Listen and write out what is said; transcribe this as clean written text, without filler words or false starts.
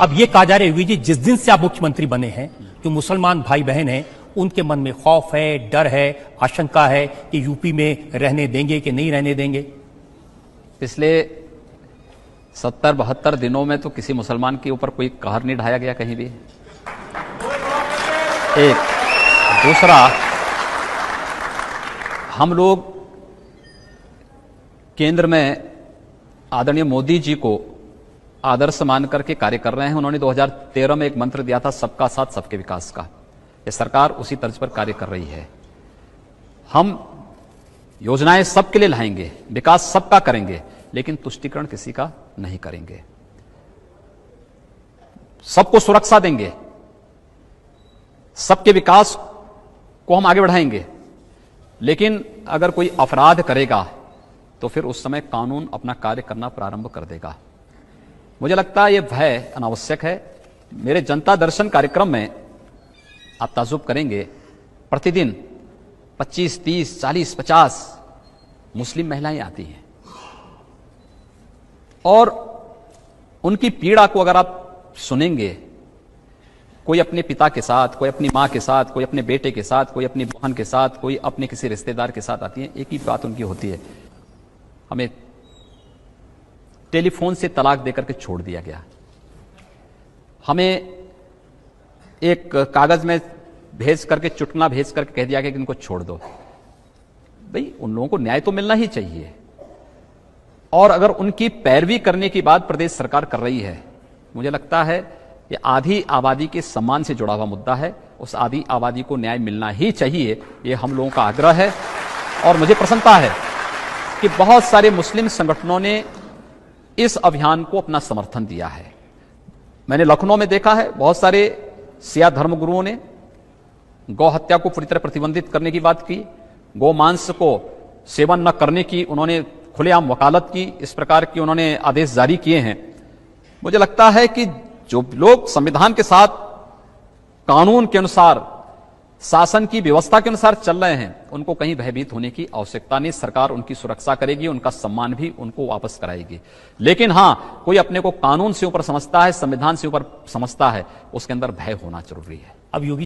अब ये कहा जा रहा है योगी जी, जिस दिन से आप मुख्यमंत्री बने हैं, जो मुसलमान भाई बहन हैं उनके मन में खौफ है, डर है, आशंका है कि यूपी में रहने देंगे कि नहीं रहने देंगे। पिछले 70-72 दिनों में तो किसी मुसलमान के ऊपर कोई कहर नहीं ढाया गया कहीं भी। एक दूसरा, हम लोग केंद्र में आदरणीय मोदी जी को आदर्श मान करके कार्य कर रहे हैं। उन्होंने 2013 में एक मंत्र दिया था, सबका साथ सबके विकास का। ये सरकार उसी तर्ज पर कार्य कर रही है। हम योजनाएं सबके लिए लाएंगे, विकास सबका करेंगे, लेकिन तुष्टीकरण किसी का नहीं करेंगे। सबको सुरक्षा देंगे, सबके विकास को हम आगे बढ़ाएंगे, लेकिन अगर कोई अपराध करेगा तो फिर उस समय कानून अपना कार्य करना प्रारंभ कर देगा। मुझे लगता है यह भय अनावश्यक है। मेरे जनता दर्शन कार्यक्रम में आप ताज्जुब करेंगे, प्रतिदिन 25, 30, 40, 50 मुस्लिम महिलाएं आती हैं और उनकी पीड़ा को अगर आप सुनेंगे, कोई अपने पिता के साथ, कोई अपनी मां के साथ, कोई अपने बेटे के साथ, कोई अपनी बहन के साथ, कोई अपने किसी रिश्तेदार के साथ आती है, एक ही बात उनकी होती है, हमें टेलीफोन से तलाक देकर के छोड़ दिया गया, हमें एक कागज में भेज करके, चुटकुला भेज करके कह दिया गया कि इनको छोड़ दो। भाई, उन लोगों को न्याय तो मिलना ही चाहिए। और अगर उनकी पैरवी करने की बात प्रदेश सरकार कर रही है, मुझे लगता है ये आधी आबादी के सम्मान से जुड़ा हुआ मुद्दा है। उस आधी आबादी को न्याय मिलना ही चाहिए, ये हम लोगों का आग्रह है। और मुझे प्रसन्नता है कि बहुत सारे मुस्लिम संगठनों ने इस अभियान को अपना समर्थन दिया है। मैंने लखनऊ में देखा है, बहुत सारे सिया धर्मगुरुओं ने गौ हत्या को पूरी तरह प्रतिबंधित करने की बात की, गौ मांस को सेवन न करने की उन्होंने खुलेआम वकालत की, इस प्रकार की उन्होंने आदेश जारी किए हैं। मुझे लगता है कि जो लोग संविधान के साथ, कानून के अनुसार, शासन की व्यवस्था के अनुसार चल रहे हैं, उनको कहीं भयभीत होने की आवश्यकता नहीं। सरकार उनकी सुरक्षा करेगी, उनका सम्मान भी उनको वापस कराएगी। लेकिन हां, कोई अपने को कानून से ऊपर समझता है, संविधान से ऊपर समझता है, उसके अंदर भय होना जरूरी है। अब योगी